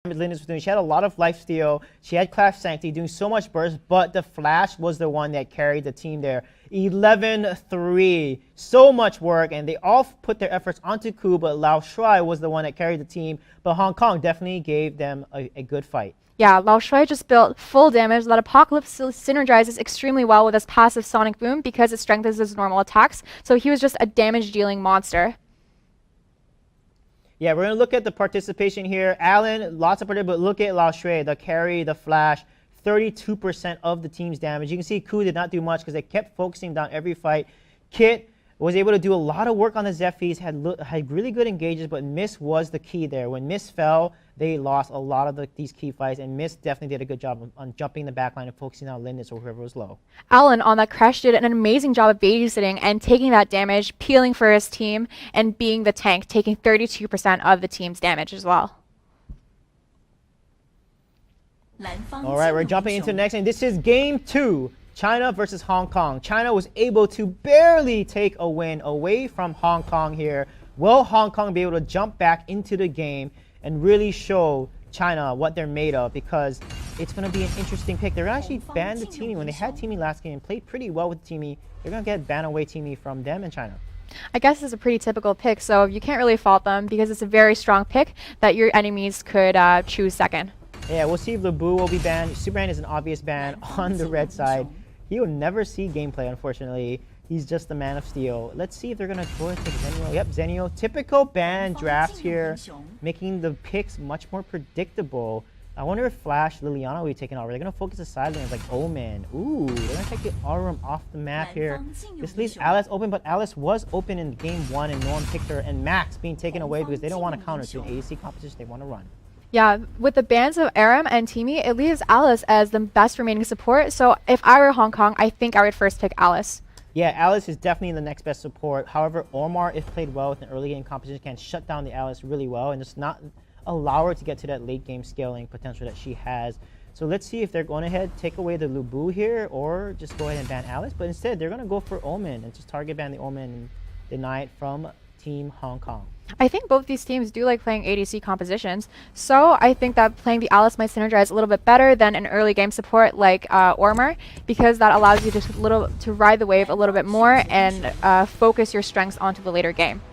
Linus was doing. She had a lot of lifesteal. She had Clash Sanctity doing so much burst, but the Flash was the one that carried the team there. 11-3. So much work, and they all put their efforts onto Ku, but Lao Shuai was the one that carried the team. But Hong Kong definitely gave them a good fight. Yeah, Lao Shuai just built full damage that Apocalypse synergizes extremely well with his passive Sonic Boom because it strengthens his normal attacks. So he was just a damage-dealing monster. Yeah, we're going to look at the participation here. Alan, lots of participation, but look at Lao Shui, the carry, the Flash, 32% of the team's damage. You can see Ku did not do much because they kept focusing down every fight. Kit was able to do a lot of work on the Zephyrs, had really good engages, but Miss was the key there. When Miss fell, they lost a lot of these key fights, and Miss definitely did a good job on jumping the backline and focusing on Linus or whoever was low. Alan on that crash did an amazing job of babysitting and taking that damage, peeling for his team, and being the tank, taking 32% of the team's damage as well. All right, we're jumping into the next game. This is game 2. China versus Hong Kong. China was able to barely take a win away from Hong Kong here. Will Hong Kong be able to jump back into the game and really show China what they're made of? Because it's going to be an interesting pick. They're going to actually ban the Teamy. When they had Teamy last game and played pretty well with Teamy, they're going to get ban away Teamy from them and China. I guess it's a pretty typical pick, so you can't really fault them because it's a very strong pick that your enemies could choose second. Yeah, we'll see if Lubu will be banned. Superman is an obvious ban on the red side. He will never see gameplay, unfortunately. He's just the Man of Steel. Let's see if they're going to go and take Zenio. Yep, Zenio. Typical ban drafts here, making the picks much more predictable. I wonder if Flash, Liliana will be taken over. They're going to focus the side lanes like Omen. Ooh, they're going to take the Aurum off the map here. This leaves Alice open, but Alice was open in game 1 and no one picked her. And Max being taken away because they don't want to counter to an ADC competition. They want to run. Yeah, with the bans of Aram and Teamy, it leaves Alice as the best remaining support. So if I were Hong Kong, I think I would first pick Alice. Yeah, Alice is definitely the next best support. However, Omar, if played well with an early game competition, can shut down the Alice really well and just not allow her to get to that late game scaling potential that she has. So let's see if they're going ahead, take away the Lubu here, or just go ahead and ban Alice. But instead, they're going to go for Omen and just target ban the Omen and deny it from Team Hong Kong. I think both these teams do like playing ADC compositions, so I think that playing the Alice might synergize a little bit better than an early game support like Ormer, because that allows you to ride the wave a little bit more and focus your strengths onto the later game.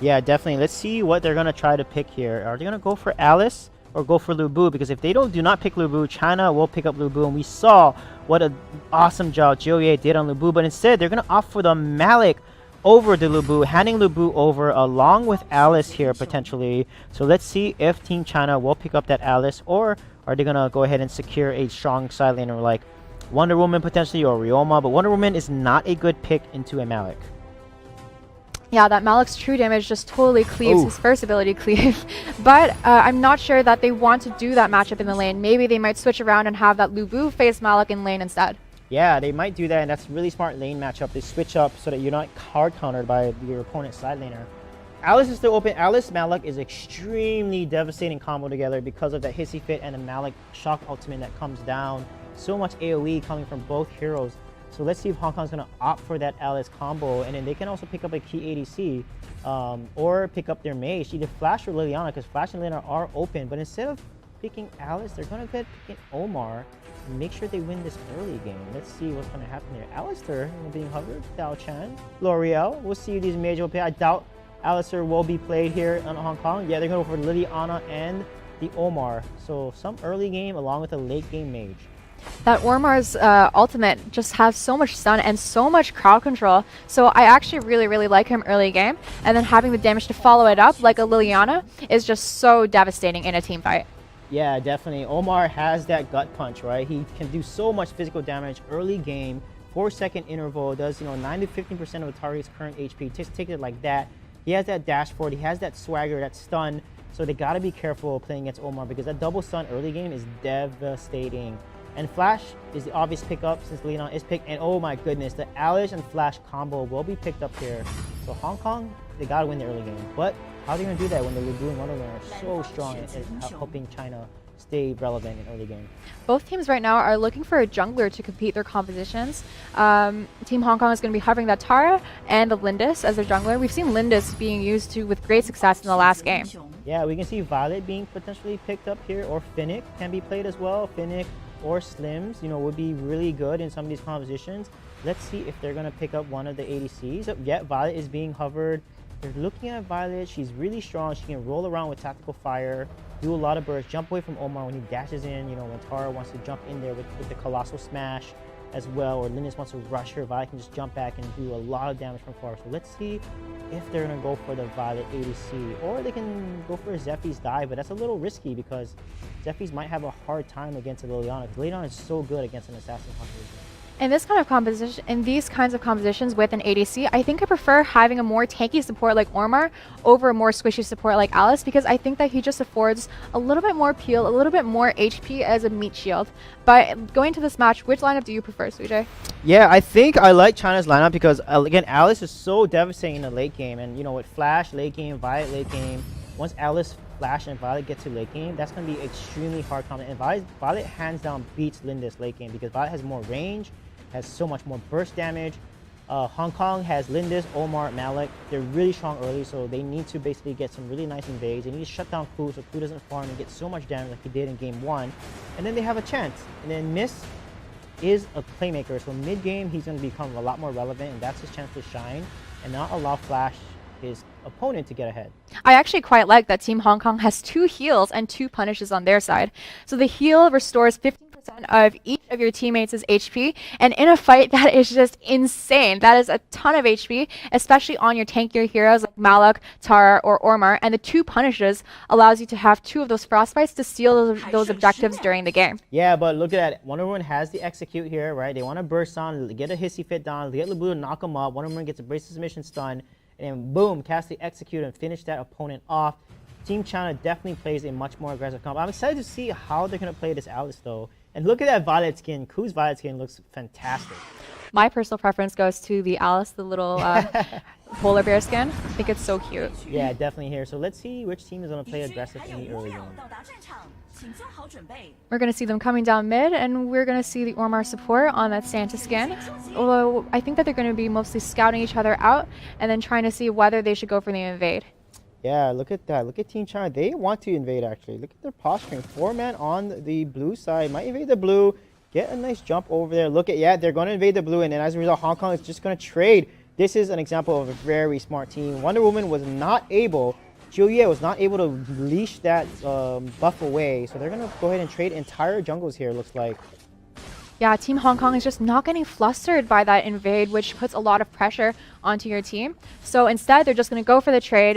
Yeah, definitely. Let's see what they're going to try to pick here. Are they going to go for Alice or go for Lubu? Because if they do not pick Lubu, China will pick up Lubu, and we saw what an awesome job Joye did on Lubu, but instead they're going to opt for the Malik over the Lubu, handing Lubu over along with Alice here potentially. So let's see if Team China will pick up that Alice, or are they going to go ahead and secure a strong side laner like Wonder Woman potentially or Ryoma, but Wonder Woman is not a good pick into a Malik. Yeah, that Malik's true damage just totally cleaves his first ability cleave. But I'm not sure that they want to do that matchup in the lane. Maybe they might switch around and have that Lubu face Malik in lane instead. Yeah, they might do that, and that's a really smart lane matchup. They switch up so that you're not hard countered by your opponent's side laner. Alice is still open. Alice Malik is extremely devastating combo together because of that Hissy Fit and the Malik shock ultimate that comes down. So much AoE coming from both heroes. So let's see if Hong Kong's going to opt for that Alice combo, and then they can also pick up a key ADC or pick up their mage, either Flash or Liliana, because Flash and Liliana are open. But instead of picking Alice, they're going to get picking Omar and make sure they win this early game. Let's see what's going to happen here. Alistair being hovered, Dao Chan, L'Oreal. We'll see these mage will play. I doubt Alistair will be played here in Hong Kong. Yeah, they're going to go for Liliana and the Omar. So some early game along with a late game mage. That Ormar's ultimate just has so much stun and so much crowd control, so I actually really like him early game, and then having the damage to follow it up like a Liliana is just so devastating in a team fight. Yeah, definitely. Omar has that gut punch, right? He can do so much physical damage early game, 4-second interval, does 9 to 15% of a target's current HP. Just take it like that. He has that dash forward, he has that swagger, that stun, so they gotta be careful playing against Omar because that double stun early game is devastating. And Flash is the obvious pickup since Leon is picked. And oh my goodness, the Alice and Flash combo will be picked up here. So Hong Kong, they gotta win the early game. But how are they gonna do that when the Lubu and Wonder Woman are so strong at helping China stay relevant in early game? Both teams right now are looking for a jungler to compete their compositions. Team Hong Kong is going to be hovering that Tara and the Lindis as their jungler. We've seen Lindis being used with great success in the last game. Yeah, we can see Violet being potentially picked up here, or Finnick can be played as well. Finnick or Slims, you know, would be really good in some of these compositions. Let's see if they're going to pick up one of the ADCs. Oh, yeah, Violet is being hovered. They're looking at Violet. She's really strong. She can roll around with tactical fire, do a lot of bursts, jump away from Omar when he dashes in. You know, when Tara wants to jump in there with the Colossal Smash as well, or Linus wants to rush her, Violet can just jump back and do a lot of damage from far. So let's see if they're going to go for the Violet ADC, or they can go for a Zephy's dive, but that's a little risky because Zephy's might have a hard time against a Liliana, because Liliana is so good against an assassin composition. In this kind of composition, in these kinds of compositions with an ADC, I think I prefer having a more tanky support like Ormar over a more squishy support like Alice, because I think that he just affords a little bit more peel, a little bit more HP as a meat shield. But going to this match, which lineup do you prefer, Sujay? Yeah, I think I like China's lineup because, again, Alice is so devastating in the late game. And, you know, with Flash late game, Violet late game, once Alice, Flash, and Violet get to late game, that's going to be extremely hard combat. And Violet hands down beats Lindis late game because Violet has more range, has so much more burst damage. Hong Kong has Lindis, Omar, Malik. They're really strong early, so they need to basically get some really nice invades. They need to shut down Ku so Ku doesn't farm and get so much damage like he did in game 1. And then they have a chance. And then Miss is a playmaker, so mid-game he's going to become a lot more relevant, and that's his chance to shine and not allow Flash, his opponent, to get ahead. I actually quite like that Team Hong Kong has 2 heals and 2 punishes on their side. So the heal restores 15% of each of your teammates' HP, and in a fight that is just insane. That is a ton of HP, especially on your tankier heroes like Malak, Tara, or Ormar, and the 2 punishes allows you to have 2 of those frostbites to steal those objectives during the game. Yeah, but look at that. Wonder Woman has the execute here, right? They want to burst on, get a hissy fit down, get Lebu to knock him up. Wonder Woman gets a brace submission stun, and then boom, cast the execute and finish that opponent off. Team China definitely plays a much more aggressive comp. I'm excited to see how they're going to play this Alice, though. And look at that Violet skin. Ku's Violet skin looks fantastic. My personal preference goes to the Alice, the little polar bear skin. I think it's so cute. Yeah, definitely here. So let's see which team is going to play aggressive in the early game. We're going to see them coming down mid, and we're going to see the Ormar support on that Santa skin. Although I think that they're going to be mostly scouting each other out and then trying to see whether they should go for the invade. Yeah, look at that. Look at Team China. They want to invade, actually. Look at their posturing. 4-man on the blue side. Might invade the blue. Get a nice jump over there. Look at, yeah, they're going to invade the blue. And then as a result, Hong Kong is just going to trade. This is an example of a very smart team. Wonder Woman was not able, Juliet was not able to leash that buff away. So they're going to go ahead and trade entire jungles here, looks like. Yeah, Team Hong Kong is just not getting flustered by that invade, which puts a lot of pressure onto your team. So instead, they're just going to go for the trade,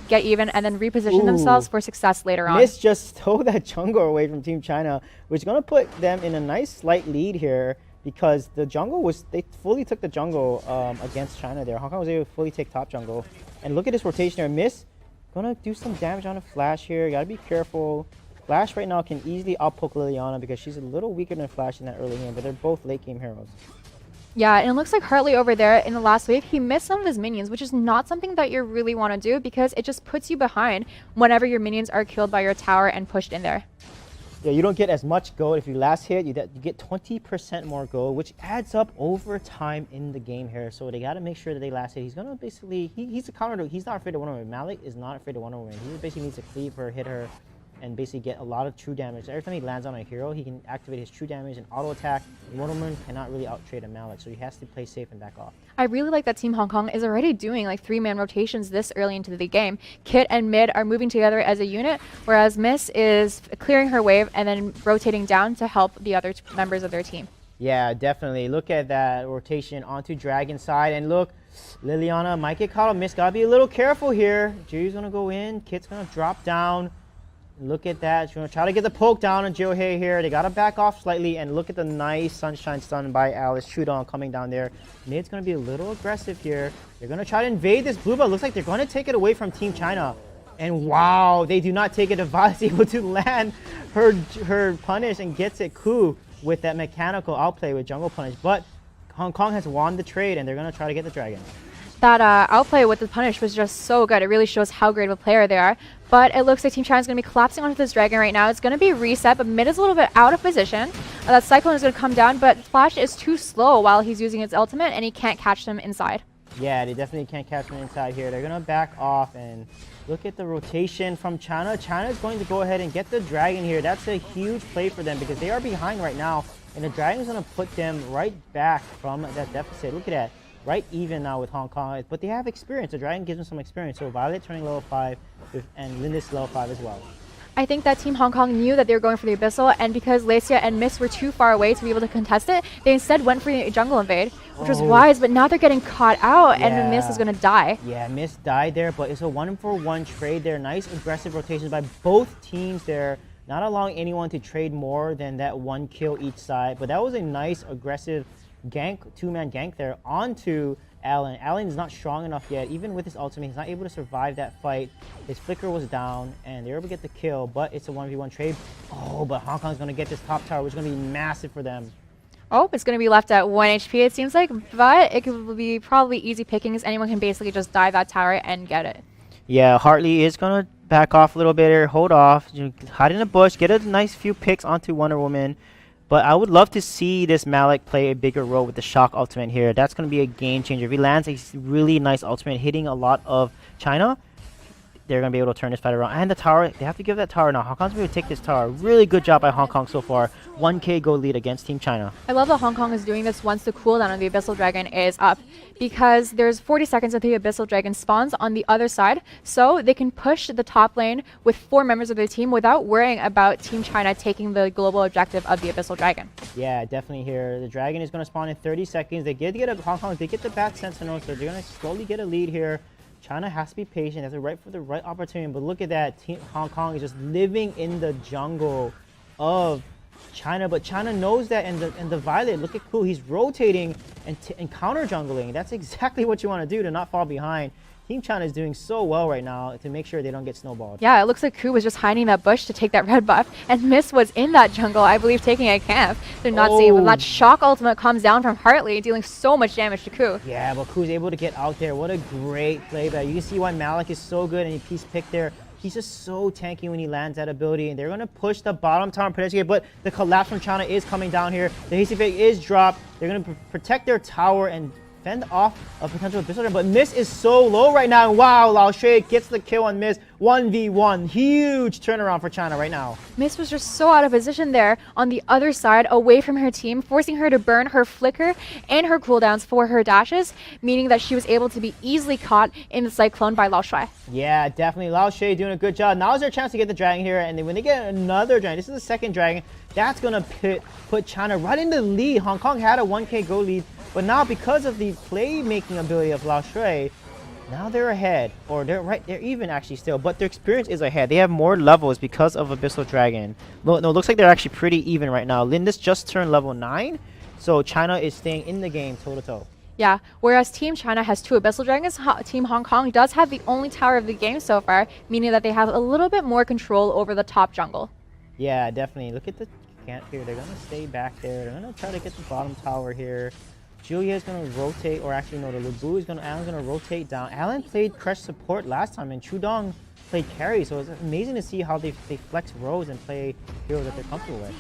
get even, and then reposition themselves for success later on. Miss just stole that jungle away from Team China, which is going to put them in a nice slight lead here because the jungle was, they fully took the jungle against China there. Hong Kong was able to fully take top jungle. And look at this rotation there. Miss going to do some damage on a Flash here. Got to be careful. Flash right now can easily outpoke Liliana because she's a little weaker than Flash in that early game, but they're both late game heroes. Yeah, and it looks like Hartley over there in the last wave, he missed some of his minions, which is not something that you really want to do because it just puts you behind whenever your minions are killed by your tower and pushed in there. Yeah, you don't get as much gold. If you last hit, you get 20% more gold, which adds up over time in the game here. So they got to make sure that they last hit. He's going to basically, he's a counter. He's not afraid of Wonder Woman. Malik is not afraid of Wonder Woman. He basically needs to cleave her, hit her, and basically get a lot of true damage. Every time he lands on a hero, he can activate his true damage and auto attack. Wonder Woman cannot really out-trade a Malik, so he has to play safe and back off. I really like that Team Hong Kong is already doing like 3-man rotations this early into the game. Kit and Mid are moving together as a unit, whereas Miss is clearing her wave and then rotating down to help the other members of their team. Yeah, definitely. Look at that rotation onto Dragon side, and look, Liliana might get caught up. Miss gotta be a little careful here. Jiu's gonna go in, Kit's gonna drop down. Look at that. She's going to try to get the poke down on Johei here. They got to back off slightly. And look at the nice Sunshine stun by Alice Chudong coming down there. Mid's going to be a little aggressive here. They're going to try to invade this blue, but looks like they're going to take it away from Team China. And wow, they do not take it. Device able to land her punish and gets it Ku with that mechanical outplay with jungle punish. But Hong Kong has won the trade, and they're going to try to get the dragon. That outplay with the punish was just so good. It really shows how great of a player they are. But it looks like Team China is going to be collapsing onto this dragon right now. It's going to be reset, but Mid is a little bit out of position. That Cyclone is going to come down, but Flash is too slow while he's using his ultimate, and he can't catch them inside. Yeah, they definitely can't catch from inside here. They're going to back off and look at the rotation from China. China's going to go ahead and get the Dragon here. That's a huge play for them because they are behind right now. And the Dragon's going to put them right back from that deficit. Look at that. Right even now with Hong Kong. But they have experience. The Dragon gives them some experience. So Violet turning level 5 and Lindis level 5 as well. I think that Team Hong Kong knew that they were going for the Abyssal, and because Lecia and Miss were too far away to be able to contest it, they instead went for the jungle invade, which was wise, but now they're getting caught out, and Miss is going to die. Yeah, Miss died there, but it's a 1-for-1 trade there. Nice aggressive rotations by both teams there, not allowing anyone to trade more than that 1 kill each side. But that was a nice aggressive gank, 2-man gank there onto Allen. Allen is not strong enough yet. Even with his ultimate, he's not able to survive that fight. His flicker was down, and they were able to get the kill, but it's a 1v1 trade. Oh, but Hong Kong's going to get this top tower, which is going to be massive for them. Oh, it's going to be left at 1 HP, it seems like, but it could be probably easy pickings. Anyone can basically just dive that tower and get it. Yeah, Hartley is going to back off a little bit here, hold off, hide in the bush, get a nice few picks onto Wonder Woman. But I would love to see this Malik play a bigger role with the Shock ultimate here. That's going to be a game changer. If he lands a really nice ultimate hitting a lot of China, they're going to be able to turn this fight around. And the tower, they have to give that tower now. Hong Kong's going to take this tower. Really good job by Hong Kong so far. 1k gold lead against Team China. I love that Hong Kong is doing this once the cooldown of the Abyssal Dragon is up, because there's 40 seconds until the Abyssal Dragon spawns on the other side, so they can push the top lane with 4 members of their team without worrying about Team China taking the global objective of the Abyssal Dragon. Yeah, definitely here. The Dragon is going to spawn in 30 seconds. They get a Hong Kong, they get the Bat Sentinel, so they're going to slowly get a lead here. China has to be patient. They have to wait for the right opportunity. But look at that. Hong Kong is just living in the jungle of China. But China knows that. And the Violet, look at Ku. He's rotating and counter jungling. That's exactly what you want to do to not fall behind. Team China is doing so well right now to make sure they don't get snowballed. Yeah, it looks like Ku was just hiding in that bush to take that red buff, and Miss was in that jungle, I believe, taking a camp. They're not seeing, but that Shock ultimate comes down from Hartley, dealing so much damage to Ku. Yeah, but Ku's able to get out there. What a great play back. You can see why Malik is so good and he's picked there. He's just so tanky when he lands that ability, and they're going to push the bottom tower and protect it, but the collapse from China is coming down here. The hasty fake is dropped. They're going to protect their tower and fend off a potential Abyssal Dragon, but Miss is so low right now. Wow, Lao Shui gets the kill on Miss. 1v1. Huge turnaround for China right now. Miss was just so out of position there on the other side, away from her team, forcing her to burn her flicker and her cooldowns for her dashes, meaning that she was able to be easily caught in the Cyclone by Lao Shui. Yeah, definitely. Lao Shui doing a good job. Now is their chance to get the Dragon here, and then when they get another Dragon, this is the second Dragon, that's going to put China right in the lead. Hong Kong had a 1k go lead, but now because of the playmaking ability of Lao Shui, now they're ahead, or they're even actually still, but their experience is ahead. They have more levels because of Abyssal Dragon. No, it looks like they're actually pretty even right now. Lindis just turned level 9, so China is staying in the game toe-to-toe. Yeah, whereas Team China has 2 Abyssal Dragons, Team Hong Kong does have the only tower of the game so far, meaning that they have a little bit more control over the top jungle. Yeah, definitely. Look at the camp here. They're going to stay back there. They're going to try to get the bottom tower here. Julia is going to rotate, or actually no, the Lubu is going to, Alan's going to rotate down. Alan played Crush support last time, and Chudong played carry, so it's amazing to see how they flex roles and play heroes that they're comfortable with.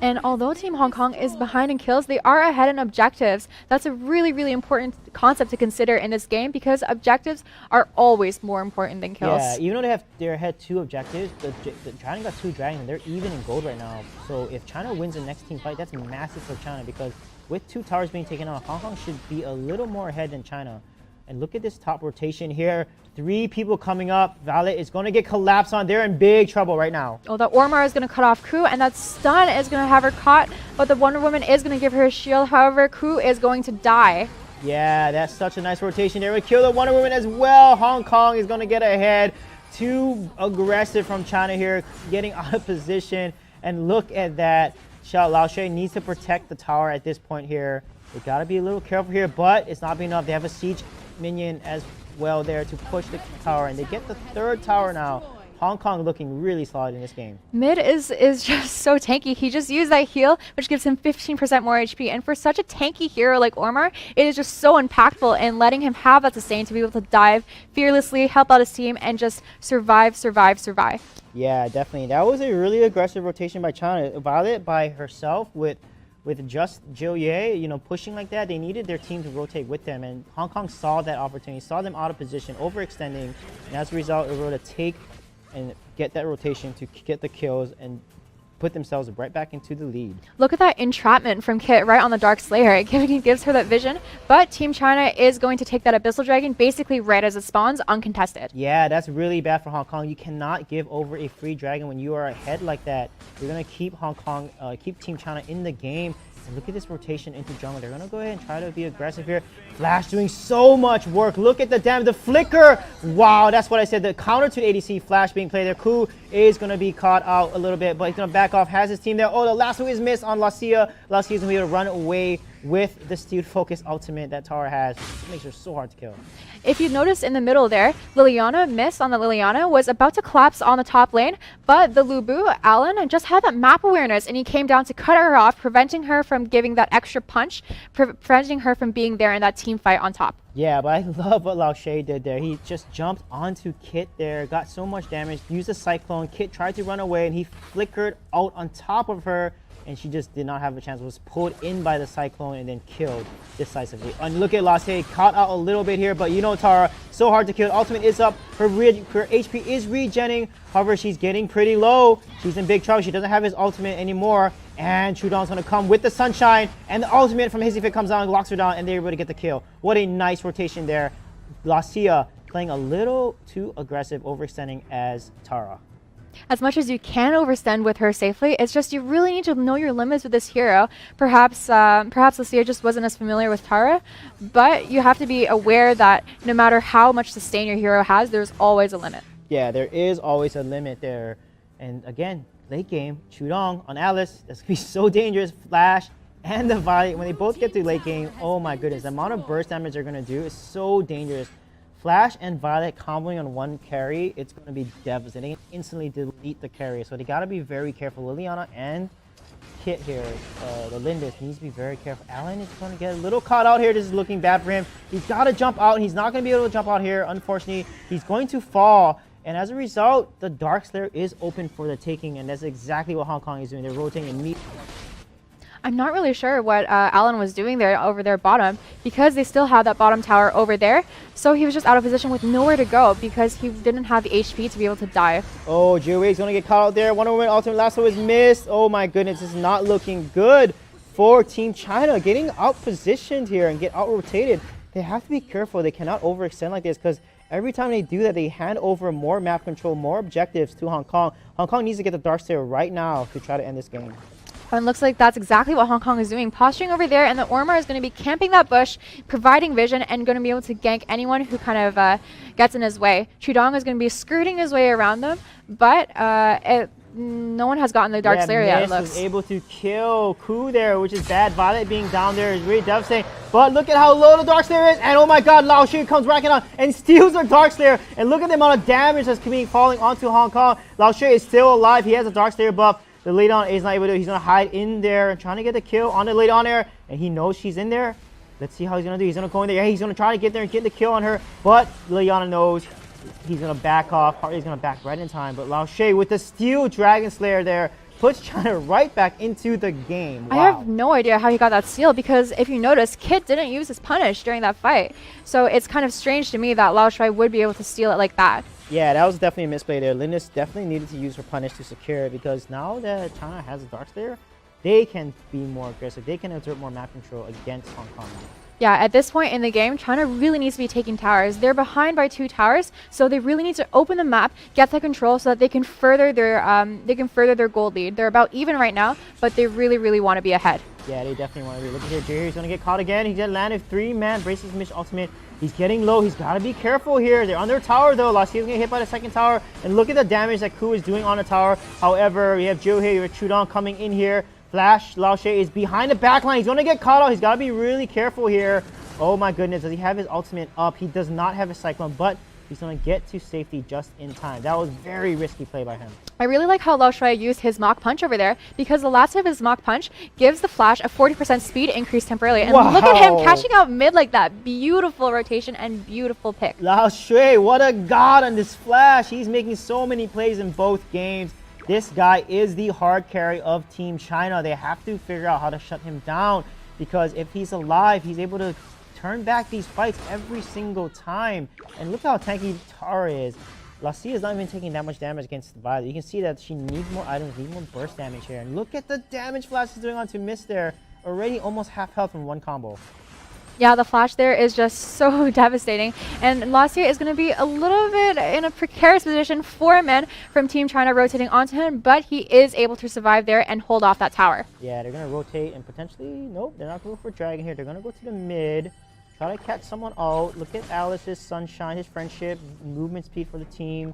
And although Team Hong Kong is behind in kills, they are ahead in objectives. That's a really, really important concept to consider in this game, because objectives are always more important than kills. Yeah, even though they're ahead 2 objectives, the China got 2 dragons, and they're even in gold right now. So if China wins the next team fight, that's massive for China, because with 2 towers being taken out, Hong Kong should be a little more ahead than China. And look at this top rotation here. 3 people coming up. Violet is going to get collapsed on. They're in big trouble right now. Oh, that Ormar is going to cut off Ku, and that stun is going to have her caught, but the Wonder Woman is going to give her a shield. However, Ku is going to die. Yeah, that's such a nice rotation there. We kill the Wonder Woman as well. Hong Kong is going to get ahead. Too aggressive from China here, getting out of position. And look at that. Lao Shui needs to protect the tower at this point here. They got to be a little careful here, but it's not being enough. They have a siege minion as well there to push the tower, and they get the 3rd tower now. Hong Kong looking really solid in this game. Mid is just so tanky. He just used that heal, which gives him 15% more HP. And for such a tanky hero like Ormar, it is just so impactful, and letting him have that sustain to be able to dive fearlessly, help out his team, and just survive. Yeah, definitely. That was a really aggressive rotation by China. Violet by herself with with just Jiu Ye, you know, pushing like that, they needed their team to rotate with them, and Hong Kong saw that opportunity, saw them out of position, overextending, and as a result, they were able to take and get that rotation to get the kills and put themselves right back into the lead. Look at that entrapment from Kit right on the Dark Slayer. It gives her that vision, but Team China is going to take that Abyssal Dragon basically right as it spawns, uncontested. Yeah, that's really bad for Hong Kong. You cannot give over a free dragon when you are ahead like that. You're going to keep Hong Kong, keep Team China in the game. And look at this rotation into jungle. They're going to go ahead and try to be aggressive here. Flash doing so much work. Look at the damage. The flicker. Wow, that's what I said. The counter to ADC Flash being played there. Ku is going to be caught out a little bit, but he's going to back off. Has his team there. Oh, the last one is missed on Lascia. Lascia is going to be able to run away with the Steel Focus ultimate that Tara has. It makes her so hard to kill. If you notice in the middle there, Liliana missed on the Liliana, was about to collapse on the top lane, but the Lubu, Alan, just had that map awareness and he came down to cut her off, preventing her from giving that extra punch, preventing her from being there in that team fight on top. Yeah, but I love what Lao Shay did there. He just jumped onto Kit there, got so much damage, used a Cyclone. Kit tried to run away and he flickered out on top of her, and she just did not have a chance. Was pulled in by the Cyclone and then killed decisively. And look at Lascia, caught out a little bit here, but you know Tara, so hard to kill. Ultimate is up, her HP is regenning. However, she's getting pretty low. She's in big trouble. She doesn't have his ultimate anymore. And Chudong's gonna come with the Sunshine, and the ultimate from Hizzy Fit comes down and locks her down, and they're able to get the kill. What a nice rotation there. Lascia playing a little too aggressive, overextending as Tara. As much as you can overextend with her safely, it's just you really need to know your limits with this hero. Perhaps Lascia just wasn't as familiar with Tara, but you have to be aware that no matter how much sustain your hero has, there's always a limit. Yeah, there is always a limit there. And again, late game, Chudong on Alice, that's gonna be so dangerous. Flash and the Violet, when they both get to late game, oh my goodness, the amount of burst damage they're gonna do is so dangerous. Flash and Violet comboing on one carry, it's going to be devastating. Instantly delete the carry, so they got to be very careful. Liliana and Kit here, the Lindis, needs to be very careful. Alan is going to get a little caught out here. This is looking bad for him. He's got to jump out. He's not going to be able to jump out here. Unfortunately, he's going to fall. And as a result, the Dark Slayer is open for the taking, and that's exactly what Hong Kong is doing. They're rotating immediately. I'm not really sure what Alan was doing there over their bottom, because they still have that bottom tower over there. So he was just out of position with nowhere to go because he didn't have the HP to be able to dive. Oh, Jiwei's going to get caught out there. Wonder Woman ultimate last one was missed. Oh my goodness, this is not looking good for Team China. Getting out positioned here and get out rotated. They have to be careful. They cannot overextend like this, because every time they do that, they hand over more map control, more objectives to Hong Kong. Hong Kong needs to get the Dark Slayer right now to try to end this game. And it looks like that's exactly what Hong Kong is doing, posturing over there, and the Ormar is going to be camping that bush, providing vision, and going to be able to gank anyone who kind of gets in his way. Chudong is going to be skirting his way around them, but no one has gotten the Dark Slayer yet, it looks. Was able to kill Ku there, which is bad. Violet being down there is really devastating. But look at how low the Dark Slayer is, and oh my god, Lao Shui comes racking on and steals the Dark Slayer. And look at the amount of damage that's falling onto Hong Kong. Lao Shui is still alive. He has a Dark Slayer buff. The Lady On is not able to. He's going to hide in there and trying to get the kill on the Lady On there. And he knows she's in there. Let's see how he's going to do. He's going to go in there. Yeah, he's going to try to get there and get the kill on her. But Liliana knows he's going to back off. Hartley's going to back right in time. But Lao Shui with the Steel Dragon Slayer there puts China right back into the game. Wow. I have no idea how he got that steal, because if you notice, Kit didn't use his punish during that fight. So it's kind of strange to me that Lao Shui would be able to steal it like that. Yeah, that was definitely a misplay there. Lindis definitely needed to use her punish to secure it, because now that China has a Dark Slayer, they can be more aggressive. They can exert more map control against Hong Kong. Yeah, at this point in the game, China really needs to be taking towers. They're behind by 2 towers, so they really need to open the map, get the control, so that they can further their gold lead. They're about even right now, but they really, really want to be ahead. Yeah, they definitely want to be. Look at here, Jerry's going to get caught again. He just landed 3-man braces Mish ultimate. He's getting low. He's got to be careful here. They're on their tower, though. Lascia's going to get hit by the second tower. And look at the damage that Ku is doing on the tower. However, we have Jiu here with Chudong coming in here. Flash, Lao Shui is behind the back line. He's going to get caught out. He's got to be really careful here. Oh my goodness, does he have his ultimate up? He does not have his Cyclone, but he's going to get to safety just in time. That was very risky play by him. I really like how Lao Shui used his Mach Punch over there, because the last of his Mach Punch gives the Flash a 40% speed increase temporarily. And wow. Look at him catching out mid like that. Beautiful rotation and beautiful pick. Lao Shui, what a god on this Flash. He's making so many plays in both games. This guy is the hard carry of Team China. They have to figure out how to shut him down, because if he's alive, he's able to turn back these fights every single time. And look how tanky Tara is. Lascia is not even taking that much damage against Violet. You can see that she needs more items, needs more burst damage here. And look at the damage Flash is doing onto Mist there. Already almost half health from one combo. Yeah, the flash there is just so devastating. And Lascia is going to be a little bit in a precarious position. 4 men from Team China rotating onto him, but he is able to survive there and hold off that tower. Yeah, they're going to rotate and potentially... Nope, they're not going to go for Dragon here. They're going to go to the mid. Try to catch someone out. Look at Alice's Sunshine, his friendship, movement speed for the team.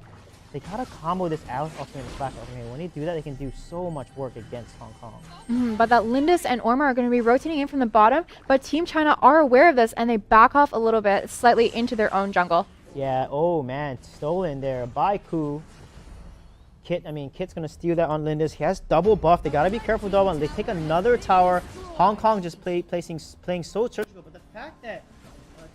They gotta combo this Alice ultimate and Flash ultimate. When they do that, they can do so much work against Hong Kong. But that Lindis and Orma are going to be rotating in from the bottom, but Team China are aware of this and they back off a little bit, slightly into their own jungle. Yeah, oh man, stolen there by Ku. Kit's gonna steal that on Lindis. He has double buff. They gotta be careful double. And they take another tower. Hong Kong just playing so surgical, but the fact that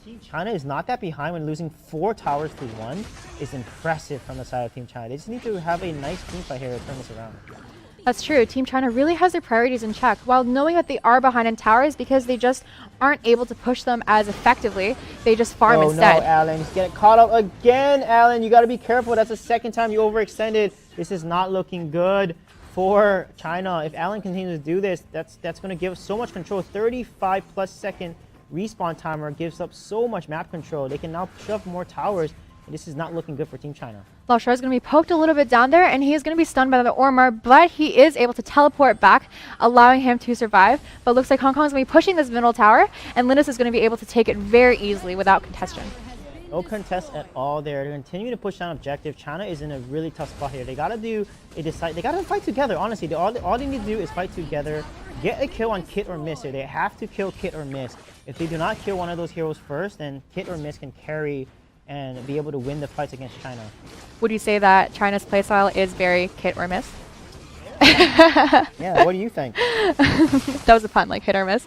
Team China is not that behind when losing 4 towers to 1 is impressive from the side of Team China. They just need to have a nice team fight here to turn this around. That's true. Team China really has their priorities in check, while knowing that they are behind in towers because they just aren't able to push them as effectively. They just farm instead. Oh no, Alan, he's getting caught up again. Alan, you got to be careful. That's the second time you overextended. This is not looking good for China. If Alan continues to do this, that's going to give so much control. 35+ second respawn timer gives up so much map control. They can now shove more towers, and this is not looking good for Team China. Lao Shuai is going to be poked a little bit down there, and he is going to be stunned by the Ormar, but he is able to teleport back, allowing him to survive. But looks like Hong Kong is going to be pushing this middle tower, and Lindis is going to be able to take it very easily without contention. No contest at all there. They're continuing to push down objective. China is in a really tough spot here. They gotta they gotta fight together, honestly. All they need to do is fight together, get a kill on Kit or Mist here. They have to kill Kit or Mist. If they do not kill one of those heroes first, then Kit or Mist can carry and be able to win the fights against China. Would you say that China's playstyle is very Kit or Miss? Yeah, what do you think? That was a pun, like hit or miss.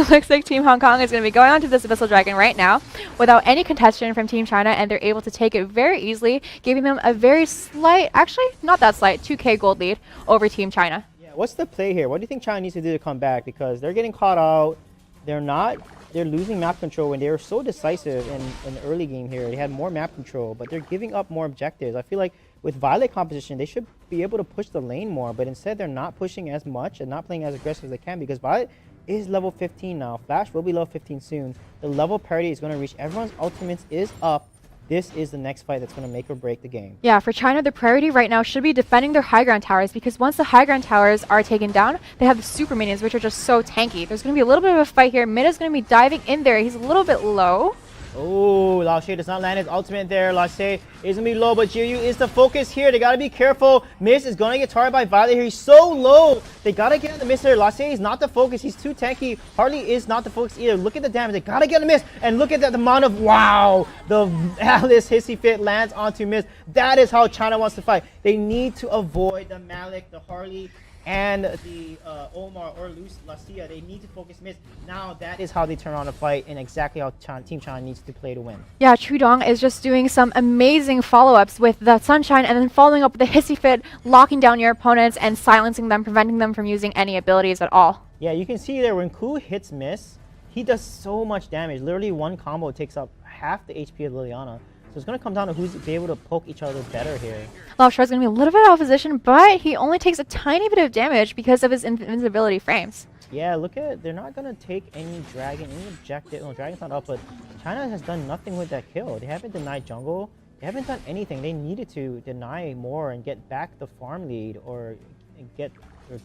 Looks like Team Hong Kong is going to be going on to this Abyssal Dragon right now without any contention from Team China, and they're able to take it very easily, giving them a very slight, actually not that slight, 2k gold lead over Team China. Yeah, what's the play here? What do you think China needs to do to come back? Because they're getting caught out. They're losing map control when they were so decisive in the early game here. They had more map control, but they're giving up more objectives. I feel like with Violet composition, they should be able to push the lane more, but instead they're not pushing as much and not playing as aggressive as they can, because Violet is level 15 now. Flash will be level 15 soon. The level parity is going to reach. Everyone's ultimates is up. This is the next fight that's going to make or break the game. Yeah, for China, the priority right now should be defending their high ground towers, because once the high ground towers are taken down, they have the super minions, which are just so tanky. There's going to be a little bit of a fight here. Mid is going to be diving in there. He's a little bit low. Oh, Lao Shui does not land his ultimate there. Lao Shui is going to be low, but Jiryu is the focus here. They got to be careful. Mist is going to get targeted by Violet here. He's so low. They got to get on the Mist there. Lao Shui is not the focus. He's too tanky. Harley is not the focus either. Look at the damage. They got to get on the Mist. And look at that amount of, wow, the Alice Hissy Fit lands onto Mist. That is how China wants to fight. They need to avoid the Malik, the Harley, and the Omar or Lascia. They need to focus Mist. Now that is how they turn on a fight, and exactly how Team China needs to play to win. Yeah, Trudong is just doing some amazing follow-ups with the Sunshine, and then following up with the Hissy Fit, locking down your opponents and silencing them, preventing them from using any abilities at all. Yeah, you can see there when Ku hits Mist, he does so much damage. Literally one combo takes up half the HP of Liliana. So it's going to come down to who's be able to poke each other better here. Lao Shuai is going to be a little bit out of position, but he only takes a tiny bit of damage because of his invincibility frames. Yeah, look at, they're not going to take any dragon, any objective. No, dragon's not up, but China has done nothing with that kill. They haven't denied jungle. They haven't done anything. They needed to deny more and get back the farm lead or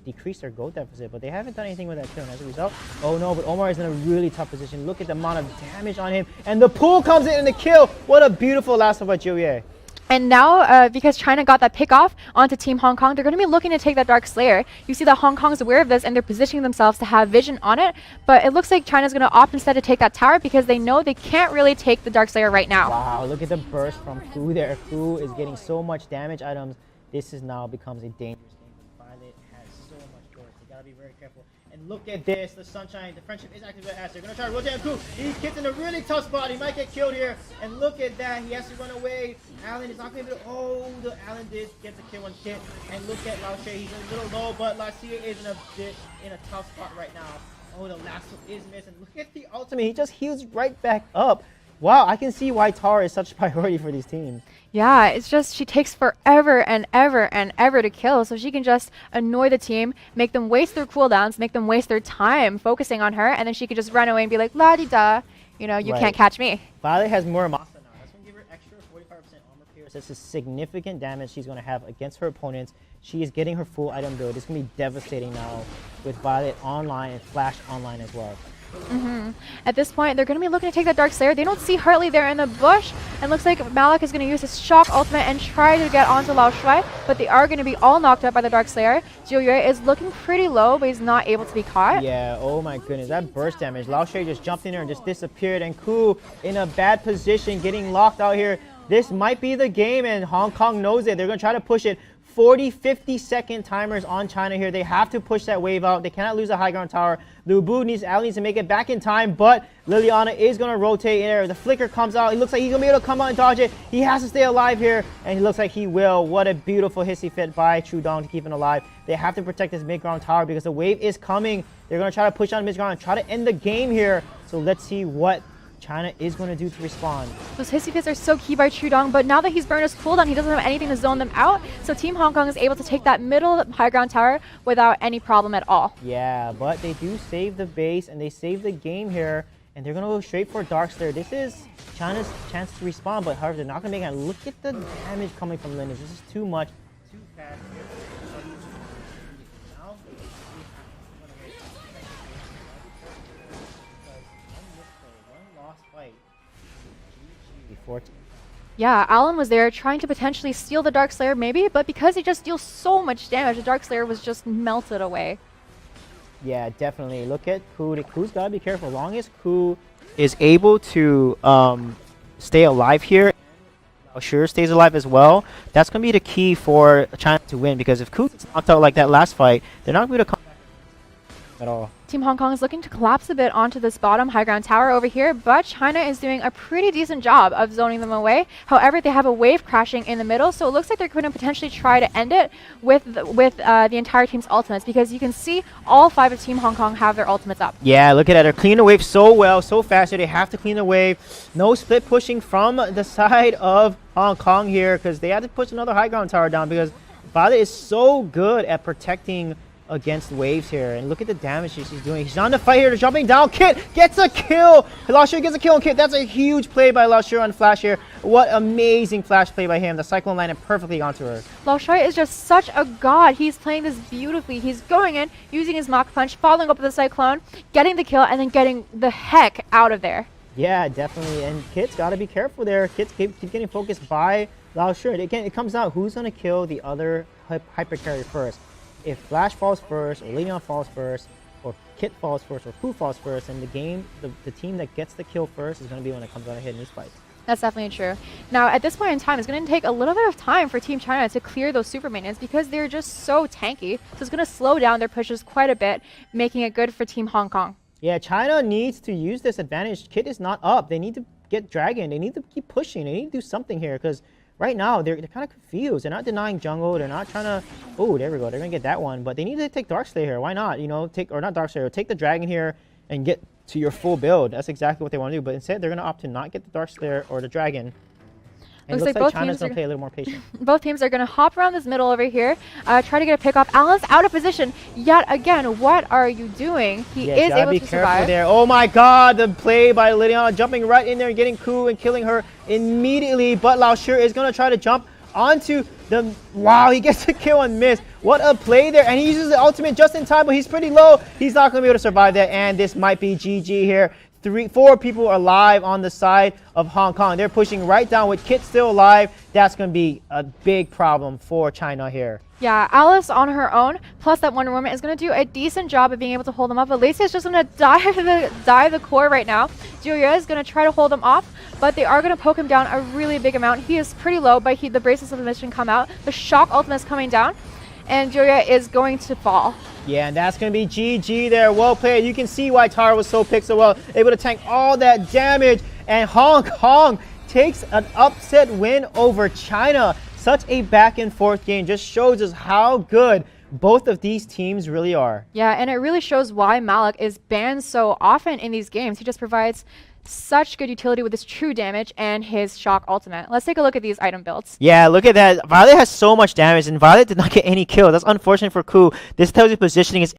decrease their gold deficit, but they haven't done anything with that kill. And as a result, oh no, but Omar is in a really tough position. Look at the amount of damage on him, and the pool comes in and the kill. What a beautiful last of by Jiuye. And now, because China got that pick off onto Team Hong Kong, they're going to be looking to take that Dark Slayer. You see that Hong Kong's aware of this, and they're positioning themselves to have vision on it, but it looks like China's going to opt instead to take that tower because they know they can't really take the Dark Slayer right now. Wow, look at the burst from Ku there. Ku is getting so much damage items. This is now becomes a dangerous game. Violet has so much worse. They gotta be very careful. And look at this, the Sunshine, the friendship is active as they're gonna try to rotate Ku. He gets in a really tough spot. He might get killed here. And look at that, he has to run away. Allen is not gonna be able to. Oh, the Allen did get the kill on Kit. And look at Lao Shay, he's a little low, but Lacia is in a tough spot right now. Oh, the last one is missing. Look at the ultimate. He just heals right back up. Wow, I can see why Tara is such a priority for these teams. Yeah, it's just she takes forever and ever and ever to kill, so she can just annoy the team, make them waste their cooldowns, make them waste their time focusing on her, and then she could just run away and be like, la-di-da, you know, you can't catch me. Violet has more Masa now. That's going to give her extra 45% armor pierce. That's a significant damage she's going to have against her opponents. She is getting her full item build. It's going to be devastating now with Violet online and Flash online as well. At this point, they're going to be looking to take that Dark Slayer. They don't see Hartley there in the bush, and looks like Malik is going to use his Shock ultimate and try to get onto Lao Shui, but they are going to be all knocked out by the Dark Slayer. Jiu Yue is looking pretty low, but he's not able to be caught. Yeah, oh my goodness, that burst damage. Lao Shui just jumped in there and just disappeared, and Ku in a bad position, getting locked out here. This might be the game, and Hong Kong knows it. They're going to try to push it. 40, 50-second timers on China here. They have to push that wave out. They cannot lose a high ground tower. Lu Bu needs to make it back in time, but Liliana is going to rotate in there. The flicker comes out. It looks like he's going to be able to come out and dodge it. He has to stay alive here, and it looks like he will. What a beautiful hissy fit by Trudong to keep him alive. They have to protect this mid-ground tower because the wave is coming. They're going to try to push on mid-ground and try to end the game here. So let's see what China is going to do to respond. Those hissy fits are so key by Trudong, but now that he's burned his cooldown, he doesn't have anything to zone them out. So Team Hong Kong is able to take that middle high ground tower without any problem at all. Yeah, but they do save the base and they save the game here, and they're going to go straight for Dark Slayer. This is China's chance to respond, but however, they're not going to make it. Look at the damage coming from Lineage. This is too much. Too fast. Yeah, Alan was there trying to potentially steal the Dark Slayer maybe, but because he just deals so much damage, the Dark Slayer was just melted away. Yeah, definitely. Look at Ku. Ku's got to be careful. As long as Ku is able to stay alive here, Sure stays alive as well, that's going to be the key for China to win, because if Ku gets knocked out like that last fight, they're not going to come back at all. Team Hong Kong is looking to collapse a bit onto this bottom high ground tower over here, but China is doing a pretty decent job of zoning them away. However, they have a wave crashing in the middle, so it looks like they're going to potentially try to end it with the entire team's ultimates, because you can see all 5 of Team Hong Kong have their ultimates up. Yeah, look at that. They're cleaning the wave so well, so fast. They have to clean the wave. No split pushing from the side of Hong Kong here, because they had to push another high ground tower down, because Violet is so good at protecting against waves here, and look at the damage she's doing. He's on the fight here. They're jumping down. Kit gets a kill. Lao Shu gets a kill on Kit. That's a huge play by Lao Shu on Flash here. What amazing Flash play by him. The Cyclone landed perfectly onto her. Lao Shui is just such a god. He's playing this beautifully. He's going in, using his Mach Punch, following up with the Cyclone, getting the kill, and then getting the heck out of there. Yeah, definitely. And Kit's got to be careful there. Kit's keep getting focused by Lao Shu. Again, it comes out who's going to kill the other hyper carry first. If Flash falls first, or Leon falls first, or Kit falls first, or Ku falls first, and the team that gets the kill first is going to be one that comes out ahead in these fights. That's definitely true. Now, at this point in time, it's going to take a little bit of time for Team China to clear those super minions, because they're just so tanky. So it's going to slow down their pushes quite a bit, making it good for Team Hong Kong. Yeah, China needs to use this advantage. Kit is not up. They need to get Dragon. They need to keep pushing. They need to do something here, because right now, they're kind of confused. They're not denying jungle. They're not trying to... Oh, there we go. They're going to get that one. But they need to take Darkslayer here. Why not? You know, take the Dragon here and get to your full build. That's exactly what they want to do. But instead, they're going to opt to not get the Darkslayer or the Dragon. And looks like China's going to play a little more patient. Both teams are going to hop around this middle over here, try to get a pick off. Alan's out of position yet again. What are you doing? He is able to survive. There. Oh my god, the play by Liliana, jumping right in there and getting Ku and killing her immediately. But Lao Shu is going to try to jump onto the... Wow, he gets a kill and miss. What a play there. And he uses the ultimate just in time, but he's pretty low. He's not going to be able to survive that. And this might be GG here. 4 people are alive on the side of Hong Kong. They're pushing right down with Kit still alive. That's going to be a big problem for China here. Yeah, Alice on her own, plus that Wonder Woman, is going to do a decent job of being able to hold them up. But Lacey is just going to dive the core right now. Julia is going to try to hold him off, but they are going to poke him down a really big amount. He is pretty low, but the Bracelets of the Mission come out. The Shock ultimate is coming down. and Julia is going to fall. Yeah, and that's going to be GG there. Well played. You can see why Tara was so picked so well. Able to tank all that damage. And Hong Kong takes an upset win over China. Such a back and forth game. Just shows us how good both of these teams really are. Yeah, and it really shows why Malik is banned so often in these games. He just provides such good utility with his true damage and his shock ultimate. Let's take a look at these item builds. Yeah, look at that. Violet has so much damage, and Violet did not get any kills. That's unfortunate for Ku. This tells you positioning is